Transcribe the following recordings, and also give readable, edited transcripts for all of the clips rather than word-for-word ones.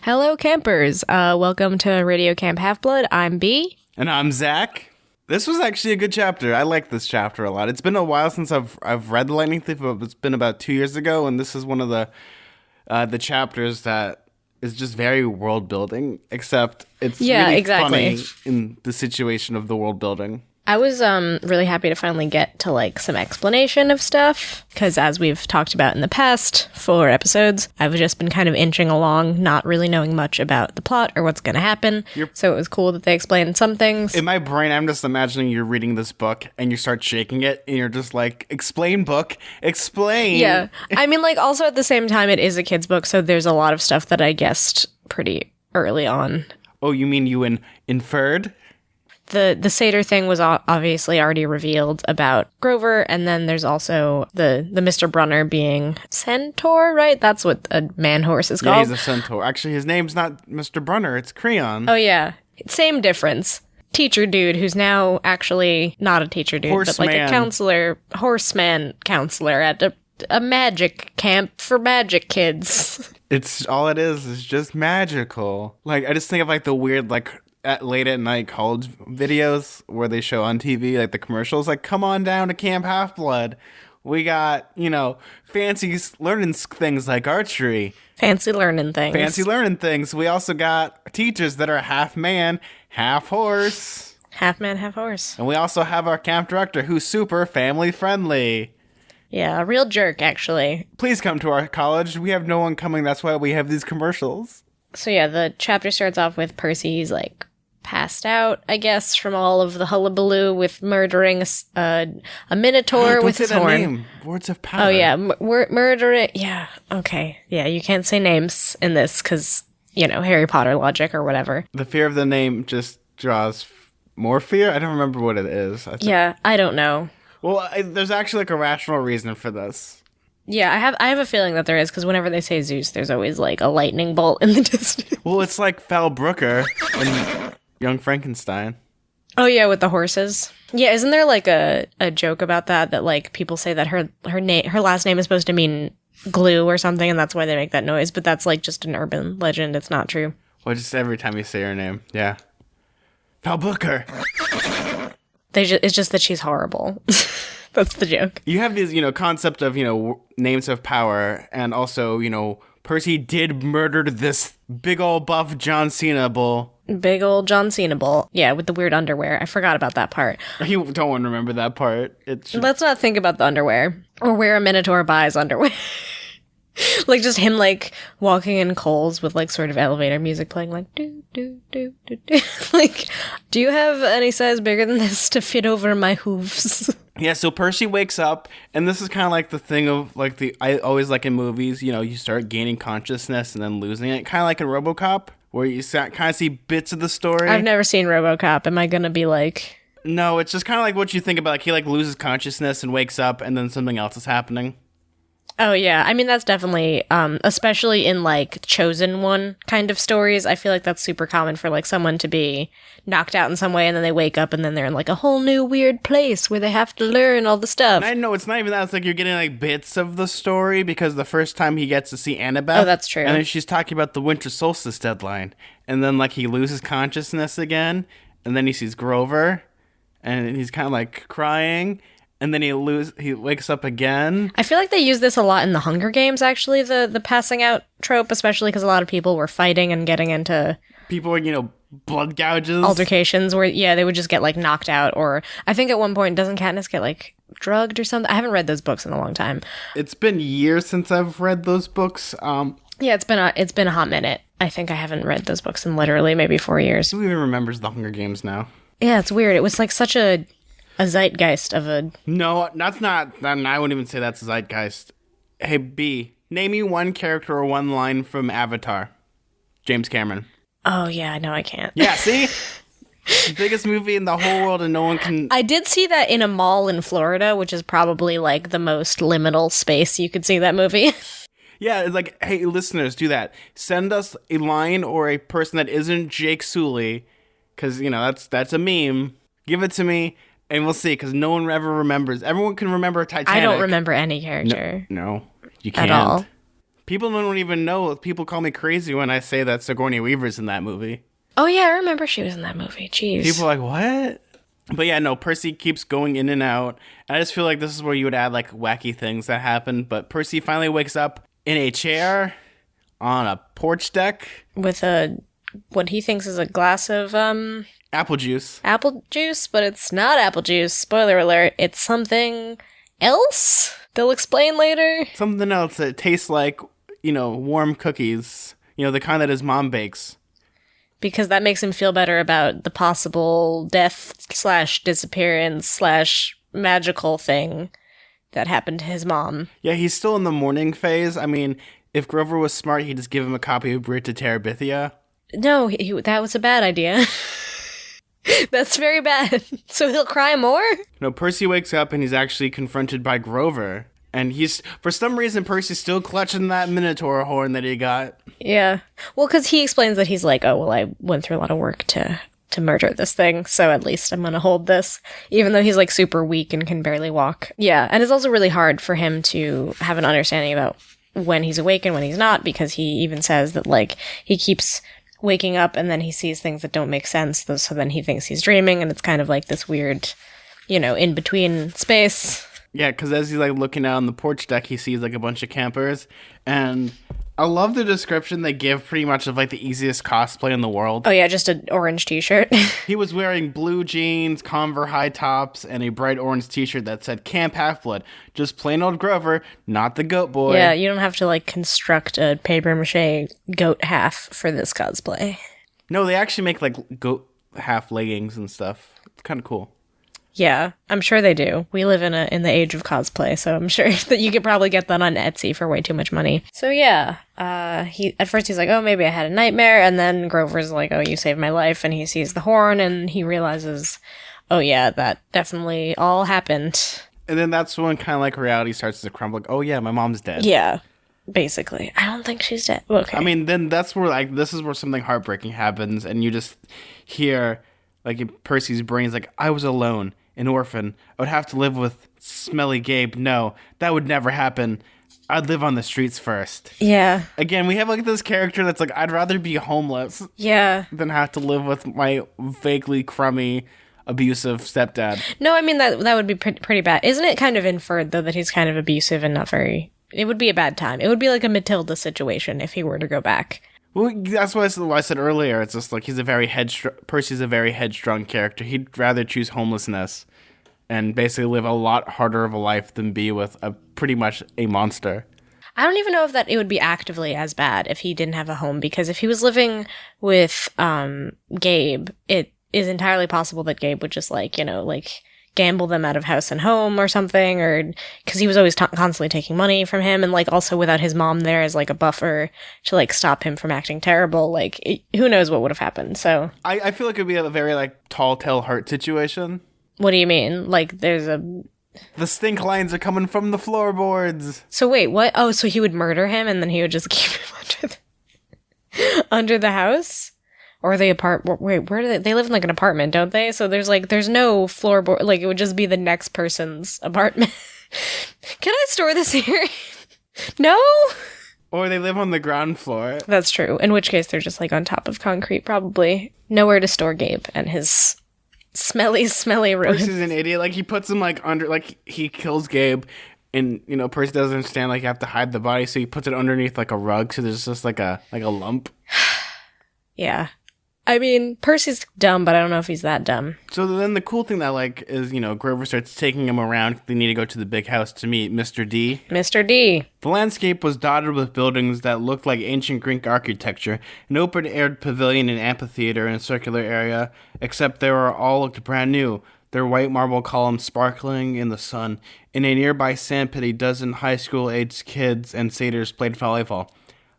Hello, campers. Welcome to Radio Camp Half-Blood. I'm B. And I'm Zach. This was actually a good chapter. I like this chapter a lot. It's been a while since I've read The Lightning Thief, but it's been about 2 years ago, and this is one of the chapters that is just very world building, except it's really funny in the situation of the world building. I was really happy to finally get to like some explanation of stuff, because as we've talked about in the past 4 episodes, I've just been kind of inching along, not really knowing much about the plot or what's going to happen. So it was cool that they explained some things. In my brain, I'm just imagining you're reading this book and you start shaking it and you're just like, explain book, explain. Yeah. I mean, like, also at the same time, it is a kid's book, so there's a lot of stuff that I guessed pretty early on. Oh, you mean you inferred? The satyr thing was obviously already revealed about Grover, and then there's also the Mr. Brunner being centaur, right? That's what a man horse is called. Yeah, he's a centaur. Actually, his name's not Mr. Brunner, it's Creon. Oh, yeah. Same difference. Teacher dude, who's now actually not a teacher dude, but like a counselor, horseman counselor at a magic camp for magic kids. It's all it is just magical. Like, I just think of like the weird, like, late at night college videos where they show on TV, like the commercials, like, come on down to Camp Half-Blood. We got, fancy learning things like archery. Fancy learning things. We also got teachers that are half man, half horse. Half man, half horse. And we also have our camp director who's super family friendly. Yeah, a real jerk, actually. Please come to our college. We have no one coming. That's why we have these commercials. So yeah, the chapter starts off with Percy's like passed out, I guess, from all of the hullabaloo with murdering a minotaur with his horn. Name. Words of power. Oh yeah, murdering. Yeah, okay. Yeah, you can't say names in this because, Harry Potter logic or whatever. The fear of the name just draws more fear? I don't remember what it is. I don't know. Well, there's actually like a rational reason for this. Yeah, I have a feeling that there is, because whenever they say Zeus, there's always like a lightning bolt in the distance. Well, it's like Val Brooker in Young Frankenstein. Oh yeah, with the horses. Yeah, isn't there like a joke about that like people say that her last name is supposed to mean glue or something, and that's why they make that noise, but that's like just an urban legend. It's not true. Well, just every time you say her name, yeah. Val Brooker. It's just that she's horrible. That's the joke. You have this, concept of, names of power, and also, Percy did murder this big old buff John Cena bull. Big old John Cena bull. Yeah, with the weird underwear. I forgot about that part. You don't want to remember that part. Let's not think about the underwear. Or where a minotaur buys underwear. Like, just him, like, walking in Kohl's with, like, sort of elevator music playing, like, do, do, do, do, do. Like, do you have any size bigger than this to fit over my hooves? Yeah, so Percy wakes up, and this is kind of like the thing of, like, I always like in movies, you start gaining consciousness and then losing it. Kind of like in RoboCop, where you kind of see bits of the story. I've never seen RoboCop. Am I going to be like... No, it's just kind of like what you think about. Like, he, like, loses consciousness and wakes up, and then something else is happening. Oh, yeah. I mean, that's definitely, especially in, like, Chosen One kind of stories, I feel like that's super common for, like, someone to be knocked out in some way, and then they wake up, and then they're in, like, a whole new weird place where they have to learn all the stuff. And I know, it's not even that. It's like you're getting, like, bits of the story, because the first time he gets to see Annabeth... Oh, that's true. And then she's talking about the winter solstice deadline. And then, like, he loses consciousness again, and then he sees Grover, and he's kind of, like, crying... And then he wakes up again. I feel like they use this a lot in the Hunger Games, actually, the passing out trope, especially because a lot of people were fighting and getting into... People were, blood gouges. Altercations where, yeah, they would just get, like, knocked out. Or I think at one point, doesn't Katniss get, like, drugged or something? I haven't read those books in a long time. It's been years since I've read those books. Yeah, it's been a hot minute. I think I haven't read those books in literally maybe 4 years. Who even remembers the Hunger Games now? Yeah, it's weird. It was, like, such a zeitgeist of a... No, that's not... I wouldn't even say that's a zeitgeist. Hey, B, name me one character or one line from Avatar. James Cameron. Oh, yeah, no, I can't. Yeah, see? Biggest movie in the whole world and no one can... I did see that in a mall in Florida, which is probably, like, the most liminal space you could see that movie. Yeah, it's like, hey, listeners, do that. Send us a line or a person that isn't Jake Sully, because, that's a meme. Give it to me. And we'll see, because no one ever remembers. Everyone can remember Titanic. I don't remember any character. No, you can't. At all. People don't even know. People call me crazy when I say that Sigourney Weaver's in that movie. Oh, yeah, I remember she was in that movie. Jeez. People are like, what? But yeah, no, Percy keeps going in and out. I just feel like this is where you would add like wacky things that happen. But Percy finally wakes up in a chair on a porch deck. With what he thinks is a glass of, apple juice. Apple juice, but it's not apple juice. Spoiler alert. It's something else? They'll explain later. Something else that tastes like, warm cookies. The kind that his mom bakes. Because that makes him feel better about the possible death/disappearance/magical thing that happened to his mom. Yeah, he's still in the mourning phase. I mean, if Grover was smart, he'd just give him a copy of Brit to Terabithia. No, that was a bad idea. That's very bad. So he'll cry more? No, Percy wakes up and he's actually confronted by Grover. And for some reason, Percy's still clutching that Minotaur horn that he got. Yeah. Well, because he explains that he's like, oh, well, I went through a lot of work to murder this thing, so at least I'm gonna hold this. Even though he's like super weak and can barely walk. Yeah, and it's also really hard for him to have an understanding about when he's awake and when he's not, because he even says that, like, he keeps waking up and then he sees things that don't make sense, so then he thinks he's dreaming, and it's kind of like this weird, in-between space. Yeah, because as he's, like, looking out on the porch deck, he sees, like, a bunch of campers, and I love the description they give pretty much of, like, the easiest cosplay in the world. Oh, yeah, just an orange t-shirt. He was wearing blue jeans, Converse high tops, and a bright orange t-shirt that said Camp Half-Blood. Just plain old Grover, not the goat boy. Yeah, you don't have to, like, construct a papier-mâché goat half for this cosplay. No, they actually make, like, goat half leggings and stuff. It's kind of cool. Yeah, I'm sure they do. We live in the age of cosplay, so I'm sure that you could probably get that on Etsy for way too much money. So yeah, at first he's like, oh, maybe I had a nightmare, and then Grover's like, oh, you saved my life, and he sees the horn, and he realizes, oh yeah, that definitely all happened. And then that's when kind of like reality starts to crumble. Like, oh yeah, my mom's dead. Yeah, basically. I don't think she's dead. Okay. I mean, then that's where, like, this is where something heartbreaking happens, and you just hear, like, in Percy's brain's like, I was alone. An orphan. I would have to live with smelly Gabe. No, that would never happen. I'd live on the streets first. Yeah. Again, we have like this character that's like, I'd rather be homeless. Yeah. Than have to live with my vaguely crummy, abusive stepdad. No, I mean, that would be pretty bad. Isn't it kind of inferred, though, that he's kind of abusive and not very... It would be a bad time. It would be like a Matilda situation if he were to go back. Well, that's what I said earlier. It's just like Percy's a very headstrong character. He'd rather choose homelessness and basically live a lot harder of a life than be with pretty much a monster. I don't even know if that it would be actively as bad if he didn't have a home, because if he was living with Gabe, it is entirely possible that Gabe would just gamble them out of house and home or something, or because he was always constantly taking money from him, and like also without his mom there as like a buffer to like stop him from acting terrible, who knows what would have happened. So I feel like it'd be a very like tall tale heart situation. What do you mean? Like there's the stink lines are coming from the floorboards. So wait, what? Oh, so he would murder him and then he would just keep him under the house? Or wait, where do they live in like an apartment, don't they? So there's no floorboard, like it would just be the next person's apartment. Can I store this here? No? Or they live on the ground floor. That's true. In which case they're just like on top of concrete, probably. Nowhere to store Gabe and his smelly room. Percy's an idiot. Like he puts him like under, like he kills Gabe. And, Percy doesn't understand, like, you have to hide the body, so he puts it underneath, like, a rug, so there's just, like a lump. Yeah. I mean, Percy's dumb, but I don't know if he's that dumb. So then the cool thing that, like, is, Grover starts taking him around. They need to go to the big house to meet Mr. D. Mr. D. The landscape was dotted with buildings that looked like ancient Greek architecture, an open-aired pavilion and amphitheater in a circular area, except they all looked brand new, their white marble columns sparkling in the sun. In a nearby sandpit, a dozen high school-aged kids and satyrs played volleyball.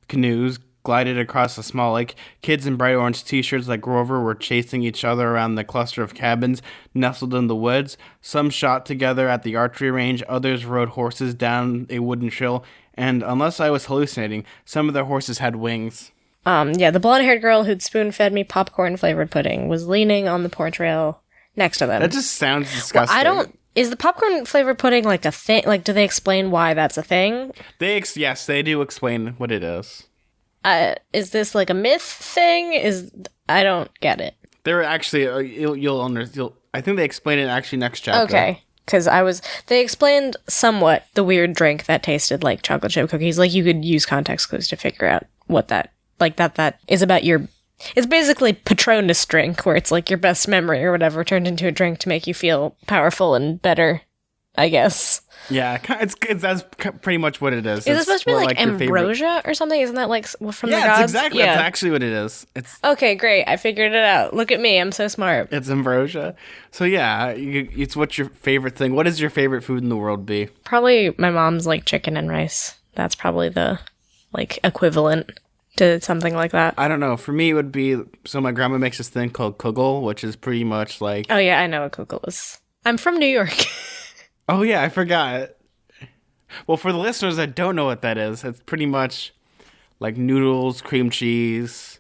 Canoes glided across a small lake. Kids in bright orange t-shirts like Grover were chasing each other around the cluster of cabins nestled in the woods. Some shot together at the archery range, others rode horses down a wooden trail, and unless I was hallucinating, some of their horses had wings. Yeah, the blonde-haired girl who'd spoon-fed me popcorn-flavored pudding was leaning on the porch rail next to them. That just sounds disgusting. Well, Is the popcorn flavored pudding like a thing? Like, do they explain why that's a thing? Yes, they do explain what it is. Is this like a myth thing? I don't get it. They're actually I think they explain it actually next chapter. Okay, because they explained somewhat the weird drink that tasted like chocolate chip cookies. Like, you could use context clues to figure out what that is about it's basically Patronus drink, where it's like your best memory or whatever turned into a drink to make you feel powerful and better, I guess. Yeah, that's pretty much what it is. Is it supposed to be like ambrosia or something? Isn't that like from the gods? Yeah, exactly. That's actually what it is. Okay, great. I figured it out. Look at me. I'm so smart. It's ambrosia. So yeah, it's what's your favorite thing? What does your favorite food in the world be? Probably my mom's like chicken and rice. That's probably the like equivalent to something like that. I don't know. For me, it would be, so my grandma makes this thing called kugel, which is pretty much like... Oh yeah, I know what kugel is. I'm from New York. Oh yeah, I forgot. Well, for the listeners that don't know what that is, it's pretty much like noodles, cream cheese,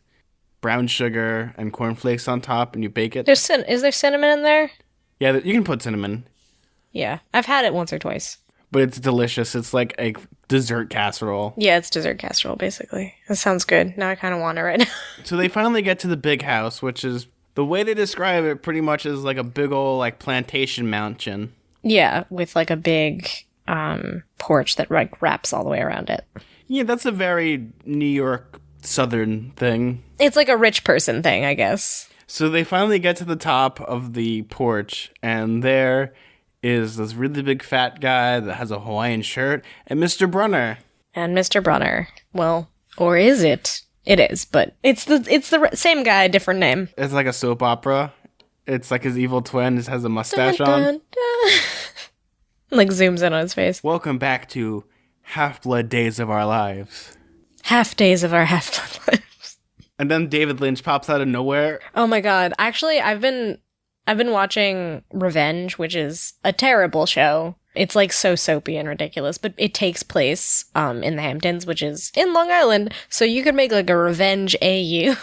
brown sugar, and cornflakes on top, and you bake it. Is there cinnamon in there? Yeah, you can put cinnamon. Yeah, I've had it once or twice. But it's delicious. It's like a dessert casserole. Yeah, it's dessert casserole, basically. That sounds good. Now I kind of want it right now. So they finally get to the big house, which is, the way they describe it pretty much is like a big old like plantation mansion. Yeah, with like a big porch that like wraps all the way around it. Yeah, that's a very New York Southern thing. It's like a rich person thing, I guess. So they finally get to the top of the porch, and there is this really big fat guy that has a Hawaiian shirt, and Mr. Brunner. And Mr. Brunner. Well, or is it? It is, but it's the same guy, different name. It's like a soap opera. It's like his evil twin just has a mustache dun, on. Dun, dun. Like zooms in on his face. Welcome back to Half-Blood Days of Our Lives. Half days of our half-blood lives. And then David Lynch pops out of nowhere. Oh my god. Actually, I've been watching Revenge, which is a terrible show. It's like so soapy and ridiculous, but it takes place in the Hamptons, which is in Long Island. So you could make like a Revenge AU.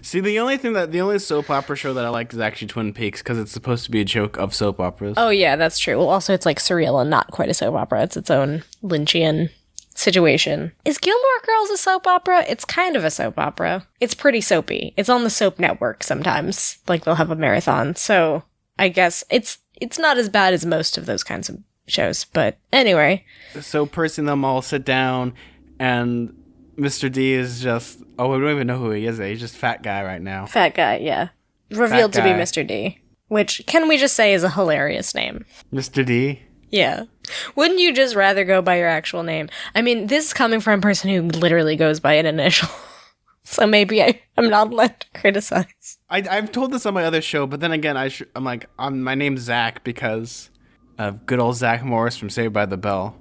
See, the only soap opera show that I like is actually Twin Peaks, because it's supposed to be a joke of soap operas. Oh yeah, that's true. Well, also it's like surreal and not quite a soap opera. It's its own Lynchian situation. Is Gilmore Girls a soap opera? It's kind of a soap opera. It's pretty soapy. It's on the Soap Network sometimes. Like they'll have a marathon. So I guess it's not as bad as most of those kinds of shows. But anyway. So Percy and them all sit down, and Mr. D is just, we don't even know who he is. He's just fat guy right now. Fat guy, yeah. Revealed to be Mr. D. Which, can we just say, is a hilarious name. Mr. D? Yeah. Wouldn't you just rather go by your actual name? I mean, this is coming from a person who literally goes by an initial. So maybe I'm not allowed to criticize. I've told this on my other show, but then again, I'm like, my name's Zach because of good old Zach Morris from Saved by the Bell.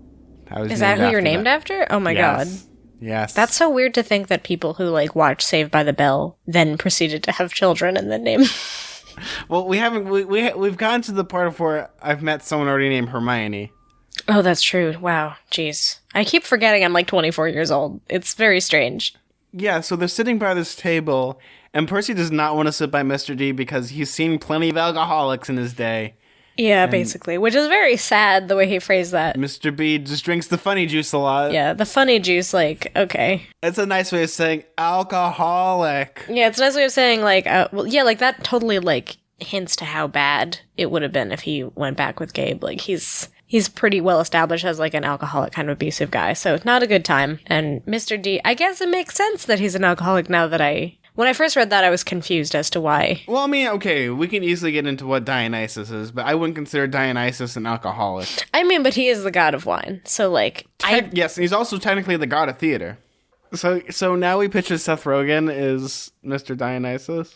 Is that who you're named after? Oh my god. Yes. That's so weird to think that people who like watch Saved by the Bell then proceeded to have children and then name. Well, we've gotten to the part of where I've met someone already named Hermione. Oh, that's true. Wow. Jeez. I keep forgetting I'm like 24 years old. It's very strange. Yeah, so they're sitting by this table, and Percy does not want to sit by Mr. D because he's seen plenty of alcoholics in his day. Yeah, basically, which is very sad the way he phrased that. Mr. B just drinks the funny juice a lot. Yeah, the funny juice, like, okay. It's a nice way of saying alcoholic. Yeah, it's a nice way of saying, like, well, yeah, like, that totally, like, hints to how bad it would have been if he went back with Gabe. Like, he's pretty well established as, like, an alcoholic kind of abusive guy, so not a good time. And Mr. D, I guess it makes sense that he's an alcoholic now that when I first read that, I was confused as to why. Well, I mean, okay, we can easily get into what Dionysus is, but I wouldn't consider Dionysus an alcoholic. I mean, but he is the god of wine, so, like... Yes, and he's also technically the god of theater. So now we picture Seth Rogen is Mr. Dionysus.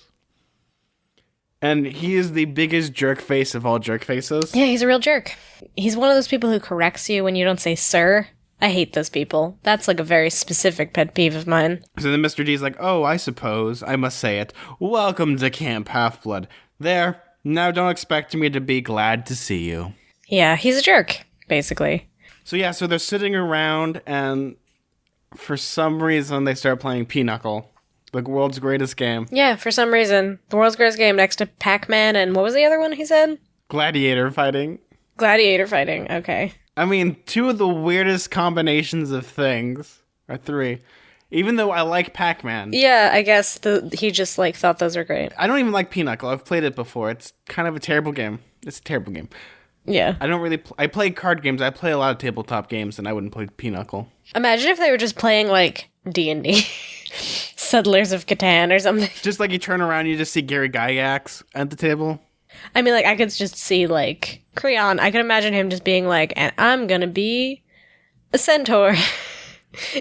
And he is the biggest jerk face of all jerk faces. Yeah, he's a real jerk. He's one of those people who corrects you when you don't say sir. I hate those people. That's like a very specific pet peeve of mine. So then Mr. D's like, oh, I suppose I must say it. Welcome to Camp Half-Blood. There, now don't expect me to be glad to see you. Yeah, he's a jerk, basically. So they're sitting around, and for some reason they start playing Pinochle, the world's greatest game. Yeah, for some reason. The world's greatest game next to Pac-Man and what was the other one he said? Gladiator fighting. Gladiator fighting. Okay. I mean, two of the weirdest combinations of things, or three. Even though I like Pac-Man. Yeah, I guess he just like thought those were great. I don't even like Pinochle. I've played it before. It's kind of a terrible game. It's a terrible game. Yeah. I don't really... I play card games. I play a lot of tabletop games, and I wouldn't play Pinochle. Imagine if they were just playing like D&D. Settlers of Catan or something. Just like you turn around, you just see Gary Gygax at the table. I mean, like, I could just see, like, Creon. I could imagine him just being like, and I'm gonna be a centaur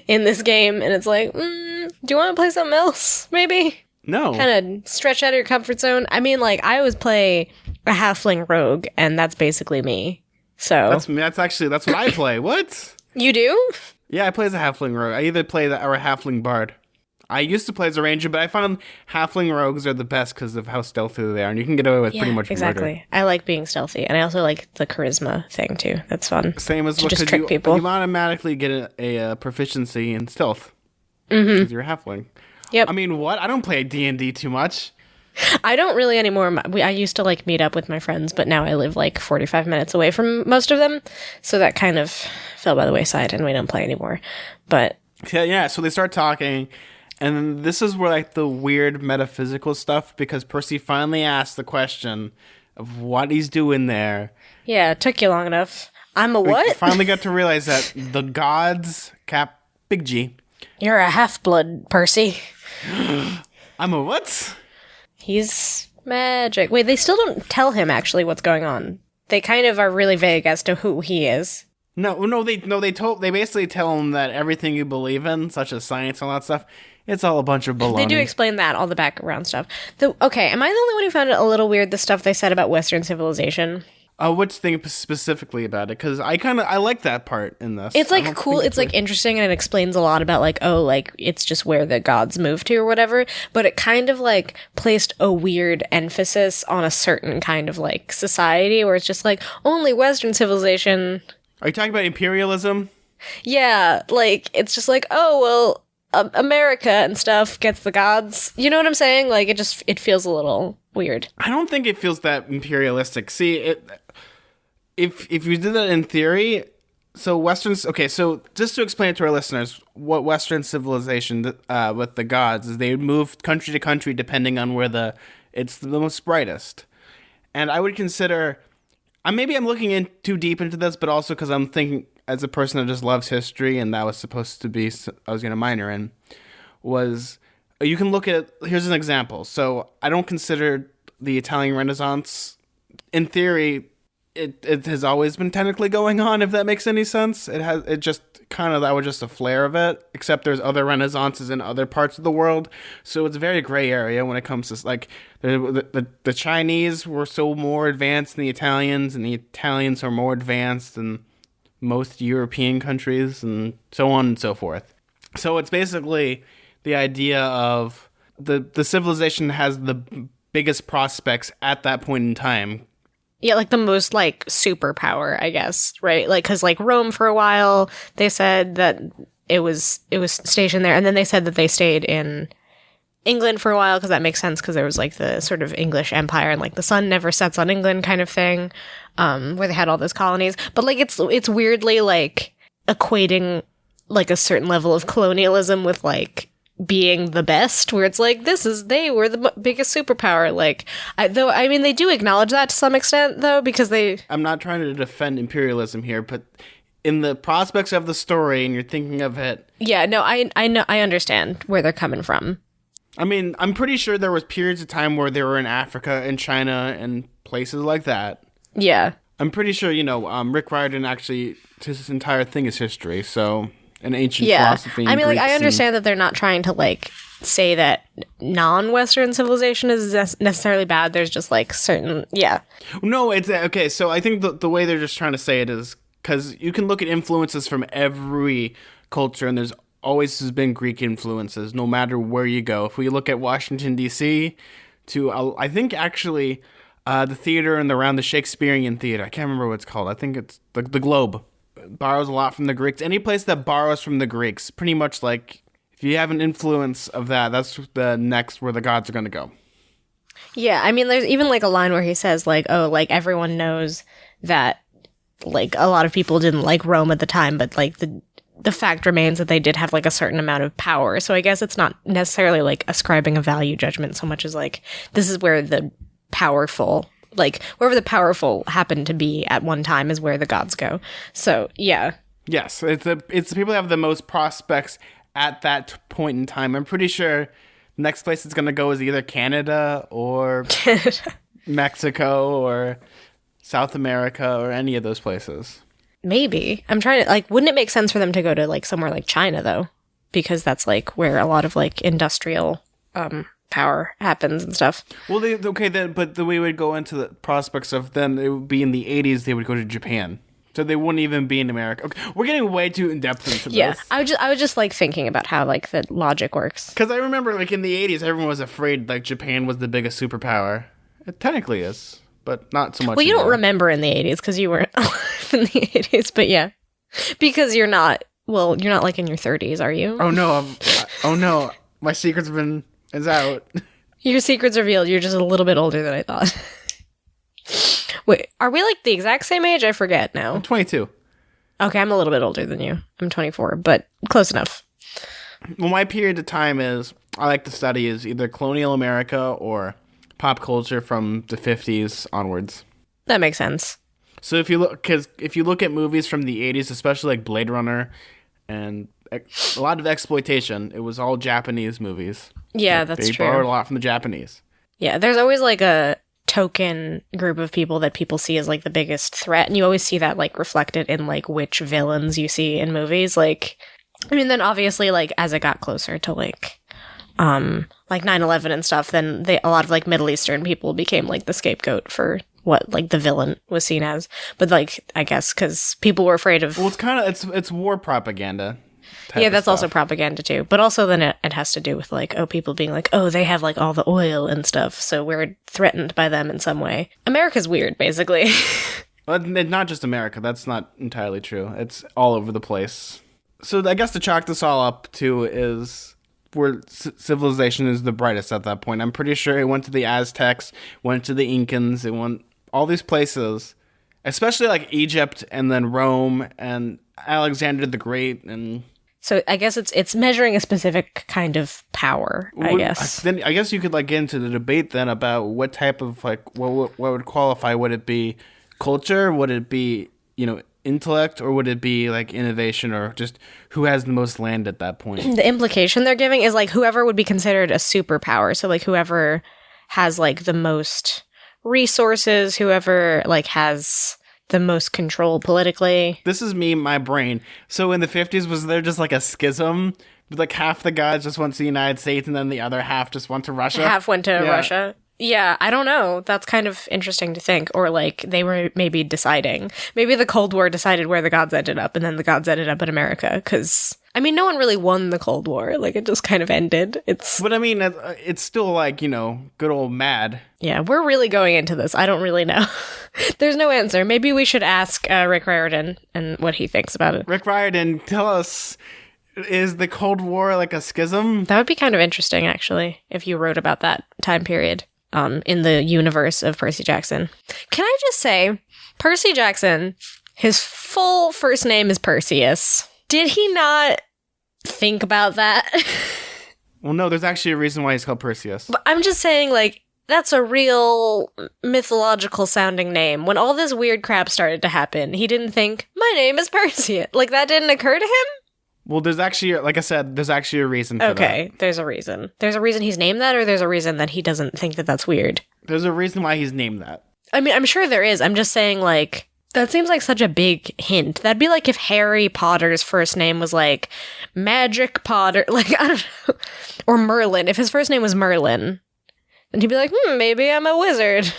in this game. And it's like, do you want to play something else, maybe? No. Kind of stretch out of your comfort zone. I mean, like, I always play a halfling rogue, and that's basically me. So. That's what I play. What? You do? Yeah, I play as a halfling rogue. I either play that or a halfling bard. I used to play as a ranger, but I found halfling rogues are the best because of how stealthy they are, and you can get away with pretty much exactly. murder. I like being stealthy, and I also like the charisma thing too. That's fun. Same as to just trick people. You automatically get a proficiency in stealth because you're a halfling. Yep. I mean, what? I don't play D&D too much. I don't really anymore. I used to like meet up with my friends, but now I live like 45 minutes away from most of them, so that kind of fell by the wayside, and we don't play anymore. But yeah. So they start talking. And then this is where, like, the weird metaphysical stuff, because Percy finally asked the question of what he's doing there. Yeah, it took you long enough. I'm a what? We finally got to realize that the gods, big G. You're a half-blood, Percy. I'm a what? He's magic. Wait, they still don't tell him, actually, what's going on. They kind of are really vague as to who he is. No, they basically tell him that everything you believe in, such as science and all that stuff, it's all a bunch of baloney. They do explain that, all the background stuff. Okay, am I the only one who found it a little weird, the stuff they said about Western civilization? What's the thing specifically about it? Because I like that part in this. It's like cool, it's like interesting, and it explains a lot about like, oh, like it's just where the gods move to or whatever, but it kind of like placed a weird emphasis on a certain kind of like society where it's just like, only Western civilization. Are you talking about imperialism? Yeah, like, it's just like, oh, well, America and stuff gets the gods. You know what I'm saying? Like, it feels a little weird. I don't think it feels that imperialistic. See, if you did that in theory, so so just to explain it to our listeners, what Western civilization with the gods is, they move country to country depending on where it's the most brightest. And I would consider, maybe I'm looking in too deep into this, but also because I'm thinking, as a person that just loves history, and that was supposed to be, I was going to minor in, was, you can look at, here's an example. So I don't consider the Italian Renaissance, in theory, it has always been technically going on, if that makes any sense. That was just a flare of it, except there's other Renaissances in other parts of the world. So it's a very gray area when it comes to, like, the Chinese were so more advanced than the Italians, and the Italians are more advanced than most European countries, and so on and so forth. So it's basically the idea of the civilization has the biggest prospects at that point in time. Yeah, like the most like superpower, I guess, right? Like, because like Rome for a while, they said that it was stationed there, and then they said that they stayed in England for a while, because that makes sense, because there was like the sort of English empire, and like the sun never sets on England kind of thing, where they had all those colonies. But like it's weirdly like equating like a certain level of colonialism with like being the best, where it's like, they were the biggest superpower. Like, they do acknowledge that to some extent, though, because I'm not trying to defend imperialism here, but in the prospects of the story, and you're thinking of it. Yeah, no, I know, I understand where they're coming from. I mean, I'm pretty sure there was periods of time where they were in Africa and China and places like that. Yeah. I'm pretty sure, Rick Riordan actually, his entire thing is history, so, and ancient philosophy. I mean, like, I understand that they're not trying to, like, say that non-Western civilization is necessarily bad. There's just, like, certain, No, it's, okay, so I think the way they're just trying to say it is, because you can look at influences from every culture, and there's always has been Greek influences, no matter where you go. If we look at Washington, D.C., to, I think, actually, the theater and around the Shakespearean theater, I can't remember what it's called. I think it's the Globe. It borrows a lot from the Greeks. Any place that borrows from the Greeks, pretty much like, if you have an influence of that, that's the next where the gods are going to go. Yeah, I mean, there's even, like, a line where he says, like, oh, like, everyone knows that like a lot of people didn't like Rome at the time, but like the fact remains that they did have like a certain amount of power. So I guess it's not necessarily like ascribing a value judgment so much as like this is where the powerful, like wherever the powerful happen to be at one time is where the gods go. So yeah. Yes, it's the people that have the most prospects at that point in time. I'm pretty sure the next place it's going to go is either Canada or Mexico or South America or any of those places. Maybe. I'm trying to, like, wouldn't it make sense for them to go to, like, somewhere like China, though? Because that's, like, where a lot of, like, industrial power happens and stuff. Well, but the way we would go into the prospects of them, it would be in the 80s, they would go to Japan. So they wouldn't even be in America. Okay, we're getting way too in-depth into this. Yeah, I was just, like, thinking about how, like, the logic works. Because I remember, like, in the 80s, everyone was afraid, like, Japan was the biggest superpower. It technically is. But not so much. Well, you don't remember in the 80s because you weren't alive in the 80s, but yeah. Because you're not like in your 30s, are you? Oh no, my secret's is out. Your secret's revealed. You're just a little bit older than I thought. Wait, are we like the exact same age? I forget now. I'm 22. Okay, I'm a little bit older than you. I'm 24, but close enough. Well, my period of time I like to study is either colonial America or pop culture from the 50s onwards. That makes sense. So if you look at movies from the 80s, especially like Blade Runner and a lot of exploitation, it was all Japanese movies. Yeah, that's true. They borrowed a lot from the Japanese. Yeah, there's always like a token group of people that people see as like the biggest threat, and you always see that like reflected in like which villains you see in movies. Like, I mean, then obviously like as it got closer to like 9/11 and stuff, then a lot of like Middle Eastern people became like the scapegoat for what like the villain was seen as. But like I guess because people were afraid of. Well, it's war propaganda. Yeah, that's also propaganda too. But also then it has to do with like people being like, oh, they have like all the oil and stuff, so we're threatened by them in some way. America's weird, basically. Well, not just America. That's not entirely true. It's all over the place. So I guess to chalk this all up to is where civilization is the brightest at that point. I'm pretty sure it went to the Aztecs, went to the Incans, it went all these places, especially like Egypt and then Rome and Alexander the Great. And so I guess it's measuring a specific kind of power, I guess. Then I guess you could like get into the debate then about what type of like what would qualify. Would it be culture? Would it be, intellect, or would it be like innovation, or just who has the most land at that point? The implication they're giving is like whoever would be considered a superpower. So like whoever has like the most resources, whoever like has the most control politically. This is my brain. So in the 50s, was there just like a schism? Like half the guys just went to the United States and then the other half just went to Russia? Half went to Russia. Yeah, I don't know. That's kind of interesting to think. Or like they were maybe deciding. Maybe the Cold War decided where the gods ended up, and then the gods ended up in America. Because, I mean, no one really won the Cold War. Like, it just kind of ended. But I mean, it's still like, good old mad. Yeah, we're really going into this. I don't really know. There's no answer. Maybe we should ask Rick Riordan and what he thinks about it. Rick Riordan, tell us, is the Cold War like a schism? That would be kind of interesting, actually, if you wrote about that time period. In the universe of Percy Jackson. Can I just say, Percy Jackson, his full first name is Perseus. Did he not think about that? Well, no, there's actually a reason why he's called Perseus. But I'm just saying, like, that's a real mythological sounding name. When all this weird crap started to happen, he didn't think, my name is Perseus. Like, that didn't occur to him? Well, there's actually, like I said, there's actually a reason for that. Okay, there's a reason. There's a reason he's named that, or there's a reason that he doesn't think that that's weird? There's a reason why he's named that. I mean, I'm sure there is. I'm just saying, like, that seems like such a big hint. That'd be like if Harry Potter's first name was, like, Magic Potter. Like, I don't know. Or Merlin. If his first name was Merlin, then he'd be like, maybe I'm a wizard.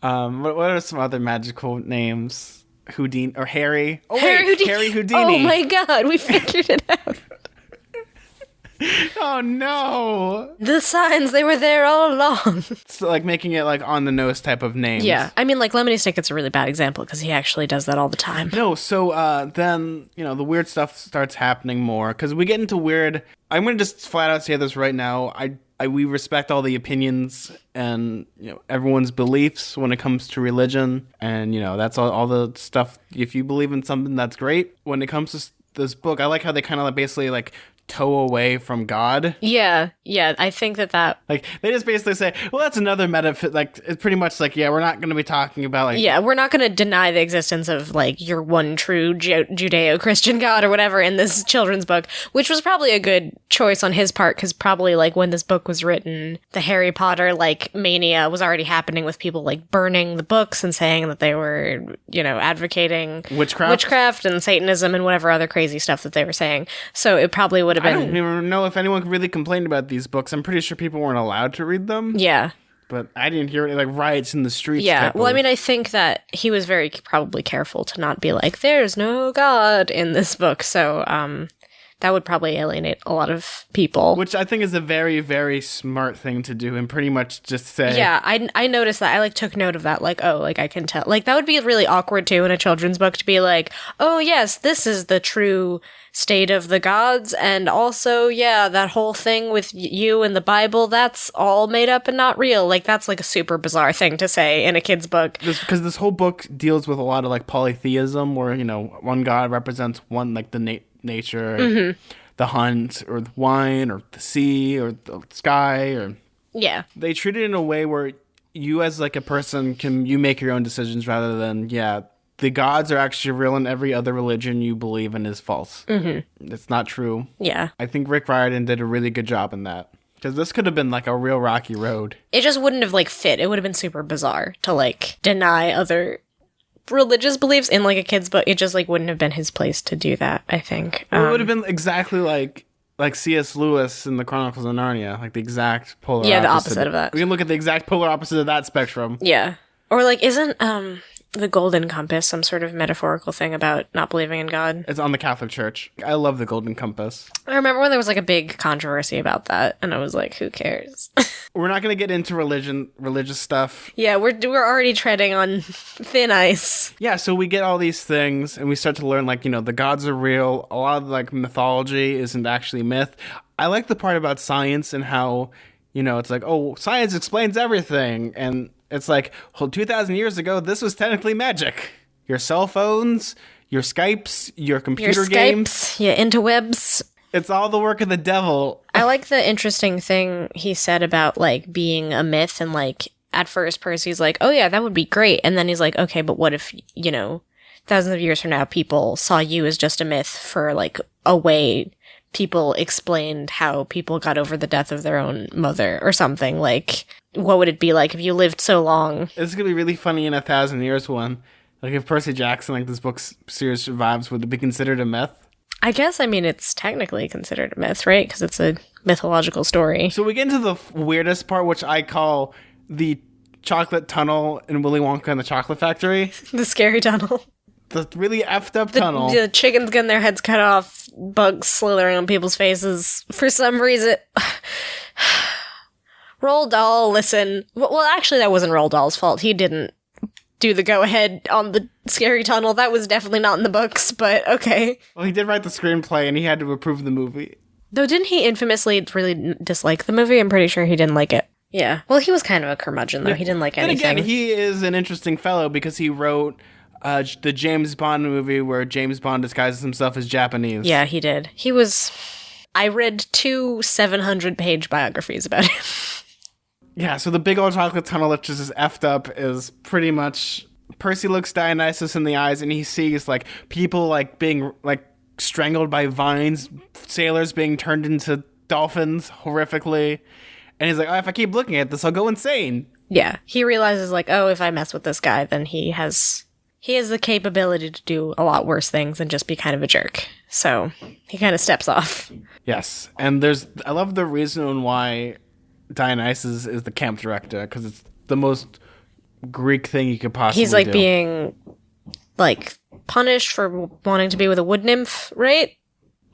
What are some other magical names? Houdini or Harry? Oh, Harry Houdini. Harry Houdini. Oh my god, we figured it out. Oh no! The signs, they were there all along. It's like making it like on the nose type of names. Yeah, I mean, like Lemony Snicket's a really bad example because he actually does that all the time. No, so then the weird stuff starts happening more because we get into weird. I'm gonna just flat out say this right now. we respect all the opinions and everyone's beliefs when it comes to religion, and that's all the stuff. If you believe in something, that's great. When it comes to this book, I like how they kind of basically toe away from God. Yeah, I think that they just basically say, well, that's another it's pretty much we're not going to be talking about we're not going to deny the existence of your one true Judeo-Christian God or whatever in this children's book, which was probably a good choice on his part, because probably when this book was written, the Harry Potter mania was already happening with people burning the books and saying that they were advocating witchcraft and Satanism and whatever other crazy stuff that they were saying. So it probably would have been. I don't even know if anyone really complained about these books. I'm pretty sure people weren't allowed to read them. Yeah. But I didn't hear any riots in the streets. Yeah. Well, I mean, I think that he was very probably careful to not be there's no God in this book. So that would probably alienate a lot of people. Which I think is a very, very smart thing to do, and pretty much just say. Yeah, I noticed that. I took note of that. I can tell. That would be really awkward too in a children's book to be oh yes, this is the true state of the gods, and also that whole thing with you and the Bible, that's all made up and not real. That's a super bizarre thing to say in a kid's book. Because this whole book deals with a lot of polytheism, where one god represents one the nature, mm-hmm. the hunt, or the wine, or the sea, or the sky, or they treat it in a way where you as a person you make your own decisions rather than the gods are actually real and every other religion you believe in is false. Mm-hmm. It's not true. Yeah. I think Rick Riordan did a really good job in that. Because this could have been a real rocky road. It just wouldn't have fit. It would have been super bizarre to deny other religious beliefs in a kid's book. It just wouldn't have been his place to do that, I think. It would have been exactly like C.S. Lewis in the Chronicles of Narnia. The exact polar opposite. Yeah, the opposite of that. We can look at the exact polar opposite of that spectrum. Yeah. Or isn't the Golden Compass some sort of metaphorical thing about not believing in God? It's on the Catholic Church. I love the Golden Compass. I remember when there was a big controversy about that, and I was who cares? We're not going to get into religious stuff. Yeah, we're already treading on thin ice. Yeah, so we get all these things, and we start to learn the gods are real. A lot of mythology isn't actually myth. I like the part about science and how it's science explains everything, and it's 2,000 years ago, this was technically magic. Your cell phones, your Skypes, your computer games. Your interwebs. It's all the work of the devil. I like the interesting thing he said about, being a myth, and, at first Percy's oh yeah, that would be great. And then he's okay, but what if, thousands of years from now, people saw you as just a myth for, a way people explained how people got over the death of their own mother or something. What would it be if you lived so long? It's going to be really funny in 1,000 years one. If Percy Jackson, this book series survives, would it be considered a myth? I guess, it's technically considered a myth, right? Because it's a mythological story. So we get into the weirdest part, which I call the chocolate tunnel in Willy Wonka and the Chocolate Factory. The scary tunnel. The really effed up tunnel. The chickens getting their heads cut off, bugs slithering on people's faces. For some reason... Roald Dahl, listen. Well, actually, that wasn't Roald Dahl's fault. He didn't do the go-ahead on the scary tunnel. That was definitely not in the books, but okay. Well, he did write the screenplay, and he had to approve the movie. Though, didn't he infamously really dislike the movie? I'm pretty sure he didn't like it. Yeah. Well, he was kind of a curmudgeon, though. Yeah. He didn't like anything. And again, he is an interesting fellow because he wrote the James Bond movie where James Bond disguises himself as Japanese. Yeah, he did. He was... I read 2 700-page biographies about him. Yeah, so the big old chocolate tunnel that just is effed up is pretty much... Percy looks Dionysus in the eyes and he sees, people, being, strangled by vines, sailors being turned into dolphins horrifically. And he's if I keep looking at this, I'll go insane. Yeah, he realizes, if I mess with this guy, then he has the capability to do a lot worse things and just be kind of a jerk. So he kind of steps off. Yes, and I love the reason why Dionysus is the camp director, because it's the most Greek thing you could possibly do. He's being punished for wanting to be with a wood nymph, right?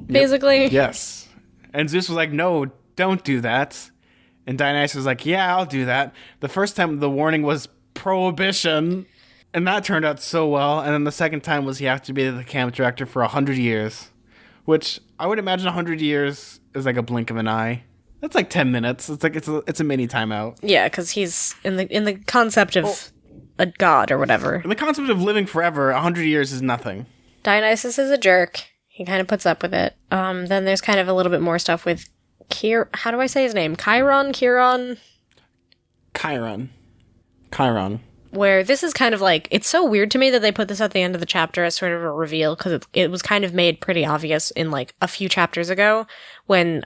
Basically. Yep. Yes. And Zeus was no, don't do that. And Dionysus was yeah, I'll do that. The first time the warning was prohibition, and that turned out so well. And then the second time was you have to be the camp director for 100 years, which I would imagine 100 years is a blink of an eye. That's like 10 minutes. It's like it's a mini timeout. Yeah, because he's in the concept of a god or whatever. In the concept of living forever, 100 years is nothing. Dionysus is a jerk. He kind of puts up with it. Then there's kind of a little bit more stuff with how do I say his name? Chiron? Where this is kind of like, it's so weird to me that they put this at the end of the chapter as sort of a reveal, because it was kind of made pretty obvious in like a few chapters ago when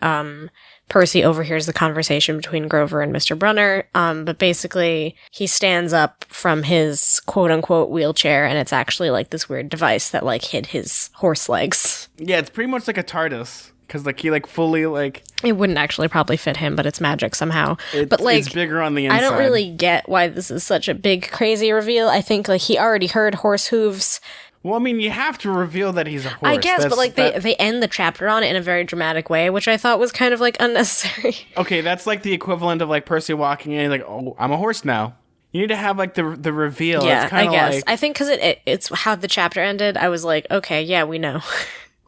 Percy overhears the conversation between Grover and Mr. Brunner. But basically he stands up from his quote unquote wheelchair, and it's actually like this weird device that like hid his horse legs. Yeah, it's pretty much like a TARDIS. Because, like, he, like, fully, like... It wouldn't actually probably fit him, but it's magic somehow. But, like... It's bigger on the inside. I don't really get why this is such a big, crazy reveal. I think, like, he already heard horse hooves. Well, I mean, you have to reveal that he's a horse. I guess, but, like, they end the chapter on it in a very dramatic way, which I thought was kind of, like, unnecessary. Okay, that's, like, the equivalent of, like, Percy walking in and, like, oh, I'm a horse now. You need to have, like, the reveal. Yeah, it's I guess. Like... I think because it's how the chapter ended, I was like, okay, yeah, we know.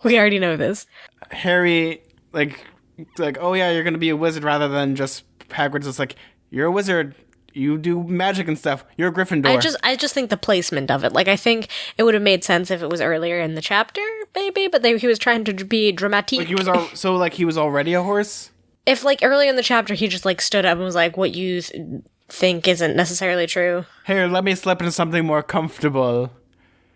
We already know this. Harry... Like, oh yeah, you're gonna be a wizard rather than just Hagrid's just like, you're a wizard, you do magic and stuff, you're a Gryffindor. I just think the placement of it, like, I think it would have made sense if it was earlier in the chapter, maybe, but he was trying to be dramatique. Like he was already a horse? If, like, earlier in the chapter he just, like, stood up and was like, what you think isn't necessarily true. Here, let me slip into something more comfortable.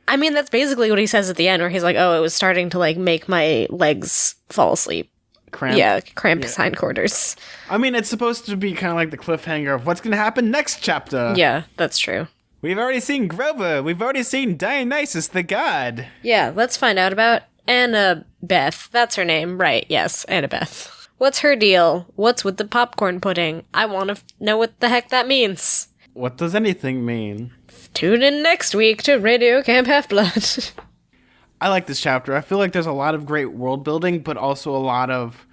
I mean, that's basically what he says at the end, where he's like, oh, it was starting to, like, make my legs fall asleep. Cramp his hindquarters. I mean, it's supposed to be kind of like the cliffhanger of what's going to happen next chapter. Yeah, that's true. We've already seen Grover. We've already seen Dionysus the god. Yeah, let's find out about Annabeth. That's her name, right? Yes, Annabeth. What's her deal? What's with the popcorn pudding? I want to know what the heck that means. What does anything mean? Tune in next week to Radio Camp Half-Blood. I like this chapter. I feel like there's a lot of great world building, but also a lot of,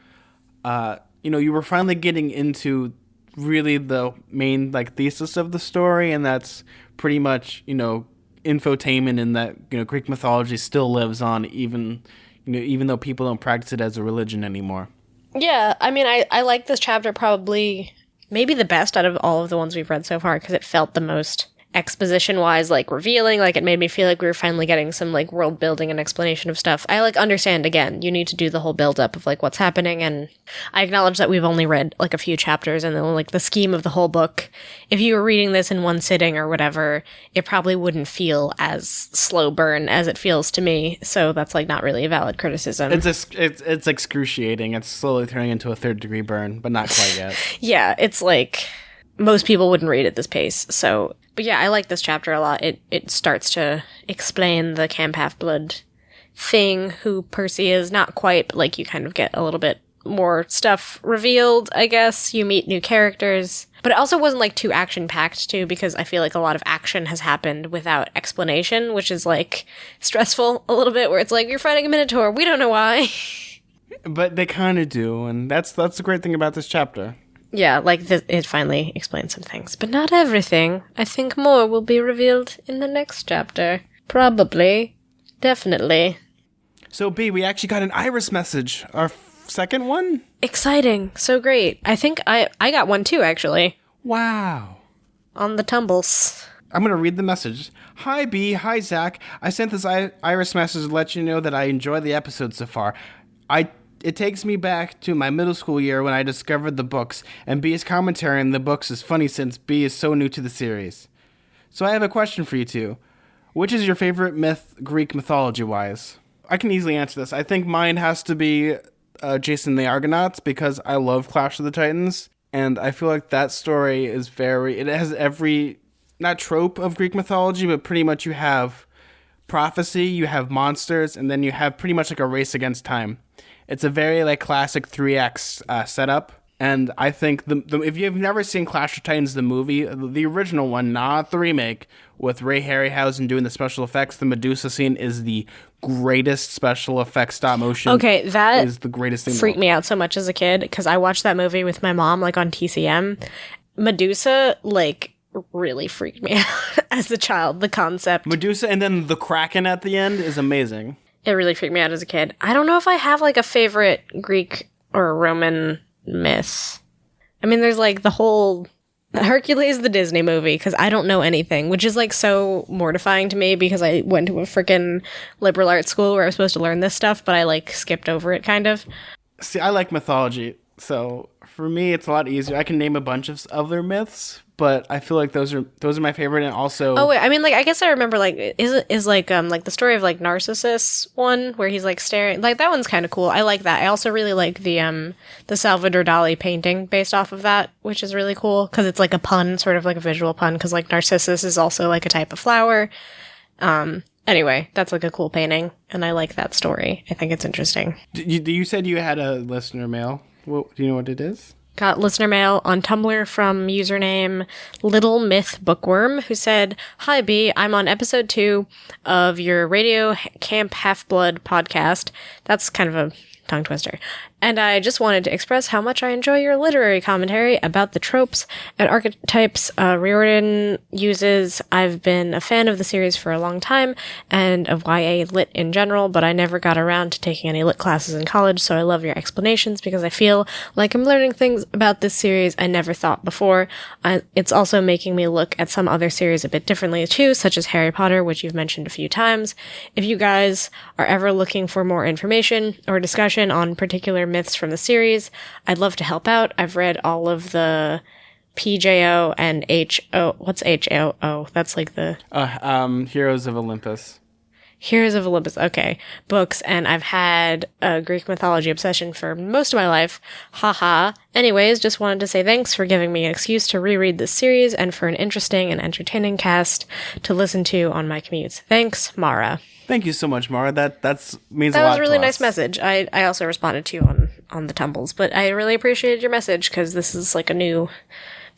you were finally getting into really the main, like, thesis of the story, and that's pretty much, infotainment in that, Greek mythology still lives on even though people don't practice it as a religion anymore. Yeah, I mean, I like this chapter probably maybe the best out of all of the ones we've read so far, because it felt the most exposition-wise, like, revealing. Like, it made me feel like we were finally getting some, like, world building and explanation of stuff. I, like, understand, again, you need to do the whole build-up of, like, what's happening, and I acknowledge that we've only read, like, a few chapters, and then, like, the scheme of the whole book, if you were reading this in one sitting or whatever, it probably wouldn't feel as slow burn as it feels to me, so that's, like, not really a valid criticism. It's excruciating. It's slowly turning into a third-degree burn, but not quite yet. Yeah, it's, like, most people wouldn't read at this pace, so... But yeah, I like this chapter a lot. It starts to explain the Camp Half-Blood thing, who Percy is. Not quite, but, like, you kind of get a little bit more stuff revealed, I guess. You meet new characters. But it also wasn't, like, too action-packed, too, because I feel like a lot of action has happened without explanation, which is, like, stressful a little bit, where it's like, you're fighting a Minotaur, we don't know why. But they kind of do, and that's the great thing about this chapter. Yeah, like, it finally explains some things. But not everything. I think more will be revealed in the next chapter. Probably. Definitely. So, B, we actually got an Iris message. Our second one? Exciting. So great. I think I got one too, actually. Wow. On the tumbles. I'm going to read the message. Hi, B. Hi, Zach. I sent this Iris message to let you know that I enjoy the episode so far. It takes me back to my middle school year when I discovered the books, and B's commentary on the books is funny since B is so new to the series. So I have a question for you two. Which is your favorite myth, Greek mythology-wise? I can easily answer this. I think mine has to be Jason and the Argonauts, because I love Clash of the Titans, and I feel like that story is it has every, not trope of Greek mythology, but pretty much you have prophecy, you have monsters, and then you have pretty much like a race against time. It's a very, like, classic 3X setup, and I think if you've never seen Clash of Titans, the movie, the original one, not the remake, with Ray Harryhausen doing the special effects, the Medusa scene is the greatest special effects stop motion. Okay, that is the greatest thing. Freaked me out so much as a kid, because I watched that movie with my mom, like, on TCM. Medusa, like, really freaked me out as a child, the concept. Medusa, and then the Kraken at the end is amazing. It really freaked me out as a kid. I don't know if I have, like, a favorite Greek or Roman myths. I mean, there's like the whole Hercules, the Disney movie, because I don't know anything, which is like so mortifying to me because I went to a freaking liberal arts school where I was supposed to learn this stuff, but I like skipped over it kind of. See, I like mythology, so for me it's a lot easier. I can name a bunch of other myths, but I feel like those are my favorite. And also, oh wait, I mean, like, I guess I remember, like, is like the story of like Narcissus one where he's like staring, like, that one's kind of cool. I like that. I also really like the Salvador Dali painting based off of that, which is really cool because it's like a pun, sort of like a visual pun, because like Narcissus is also like a type of flower. Anyway, that's like a cool painting, and I like that story. I think it's interesting. You said you had a listener mail. Do you know what it is? Got listener mail on Tumblr from username Little Myth Bookworm, who said, "Hi B, I'm on episode 2 of your Radio Camp Half-Blood podcast." That's kind of a tongue twister. "And I just wanted to express how much I enjoy your literary commentary about the tropes and archetypes Riordan uses. I've been a fan of the series for a long time, and of YA lit in general, but I never got around to taking any lit classes in college, so I love your explanations because I feel like I'm learning things about this series I never thought before. It's also making me look at some other series a bit differently too, such as Harry Potter, which you've mentioned a few times. If you guys are ever looking for more information or discussion on particular myths from the series, I'd love to help out. I've read all of the PJO and HO. What's HO? That's like the Heroes of Olympus. Heroes of Olympus, okay, books, and I've had a Greek mythology obsession for most of my life. Haha. Anyways, just wanted to say thanks for giving me an excuse to reread this series and for an interesting and entertaining cast to listen to on my commutes. Thanks, Mara." Thank you so much, Mara. That means a lot to us. That was a really nice message. I also responded to you on the tumbles, but I really appreciated your message because this is like a new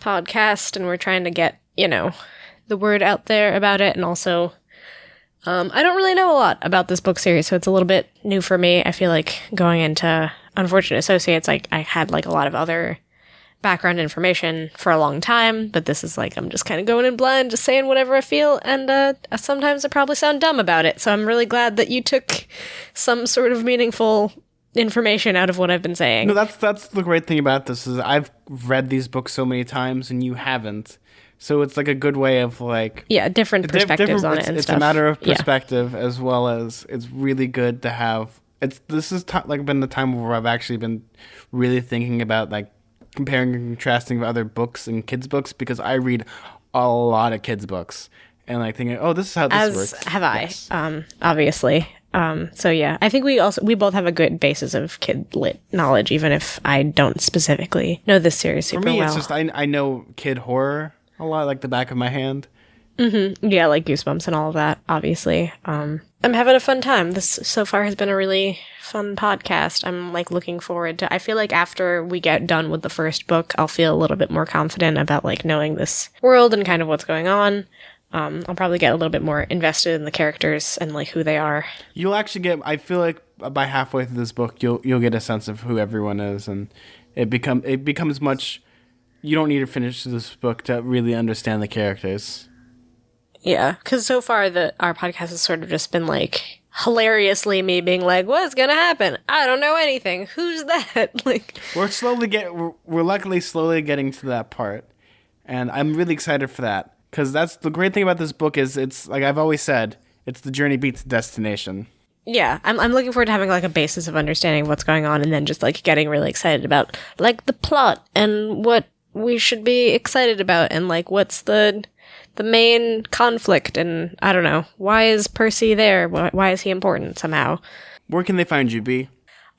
podcast and we're trying to get, the word out there about it. And also, I don't really know a lot about this book series, so it's a little bit new for me. I feel like going into Unfortunate Associates, like, I had like a lot of other background information for a long time, but this is like, I'm just kind of going in blind, just saying whatever I feel, and sometimes I probably sound dumb about it, so I'm really glad that you took some sort of meaningful information out of what I've been saying. No, that's the great thing about this, is I've read these books so many times and you haven't, so it's like a good way of like... Yeah, different perspectives on it and it's stuff. It's a matter of perspective, as well as it's really good to have... This has been the time where I've actually been really thinking about like comparing and contrasting with other books and kids' books, because I read a lot of kids' books and like thinking, oh, this is how this works. As have I, obviously. So yeah, I think we both have a good basis of kid lit knowledge, even if I don't specifically know this series super well. For me, it's just I know kid horror a lot, like the back of my hand. Mm-hmm. Yeah, like Goosebumps and all of that, obviously. I'm having a fun time. This so far has been a really fun podcast. I'm like looking forward to... I feel like after we get done with the first book, I'll feel a little bit more confident about like knowing this world and kind of what's going on. I'll probably get a little bit more invested in the characters and like who they are. You'll actually get... I feel like by halfway through this book, you'll get a sense of who everyone is, and it becomes much... You don't need to finish this book to really understand the characters. Yeah, because so far our podcast has sort of just been like hilariously me being like, "What's gonna happen? I don't know anything. Who's that?" Like we're luckily slowly getting to that part, and I'm really excited for that, because that's the great thing about this book is it's like I've always said, it's the journey beats the destination. Yeah, I'm looking forward to having like a basis of understanding what's going on, and then just like getting really excited about like the plot and what we should be excited about, and like what's the main conflict, and I don't know, why is Percy there? Why is he important somehow? Where can they find you, B?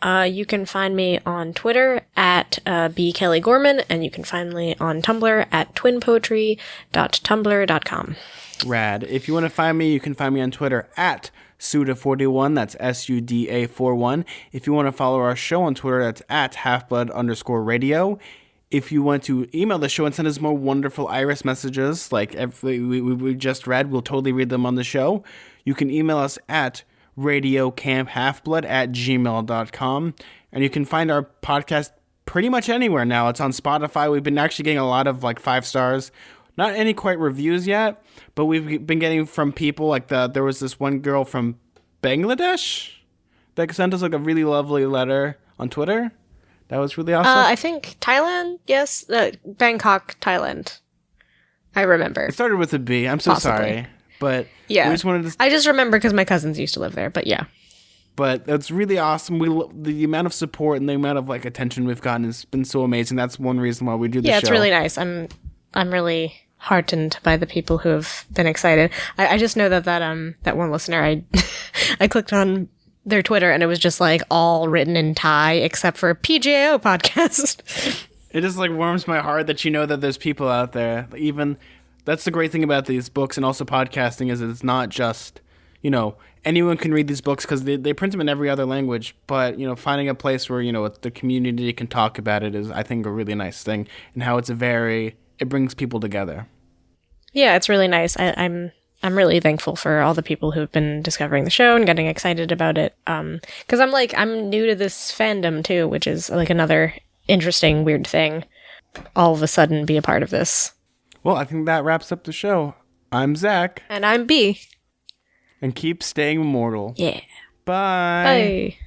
You can find me on Twitter at B Kelly Gorman, and you can find me on Tumblr at twinpoetry.tumblr.com. Rad. If you want to find me, you can find me on Twitter at Suda41. That's SUDA41. If you want to follow our show on Twitter, that's at halfblood_radio. If you want to email the show and send us more wonderful Iris messages, like we just read, we'll totally read them on the show. You can email us at radiocamphalfblood@gmail.com. And you can find our podcast pretty much anywhere now. It's on Spotify. We've been actually getting a lot of like 5 stars. Not any quite reviews yet, but we've been getting from people like there was this one girl from Bangladesh that sent us like a really lovely letter on Twitter. That was really awesome. I think Thailand, yes. Bangkok, Thailand. I remember. It started with a B. I'm so Possibly. sorry. But Yeah. we just wanted to... I just remember because my cousins used to live there, but yeah. But it's really awesome. The amount of support and the amount of like attention we've gotten has been so amazing. That's one reason why we do the show. Yeah, it's really nice. I'm really heartened by the people who have been excited. I just know that one listener, I clicked on their Twitter and it was just like all written in Thai except for PJO podcast. It just like warms my heart that you know that there's people out there. Even that's the great thing about these books and also podcasting is it's not just, you know, anyone can read these books because they print them in every other language. But, you know, finding a place where, you know, the community can talk about it is, I think, a really nice thing. And how it brings people together. Yeah, it's really nice. I'm really thankful for all the people who've been discovering the show and getting excited about it. Because I'm new to this fandom too, which is like another interesting, weird thing. All of a sudden be a part of this. Well, I think that wraps up the show. I'm Zach. And I'm B. And keep staying immortal. Yeah. Bye. Bye.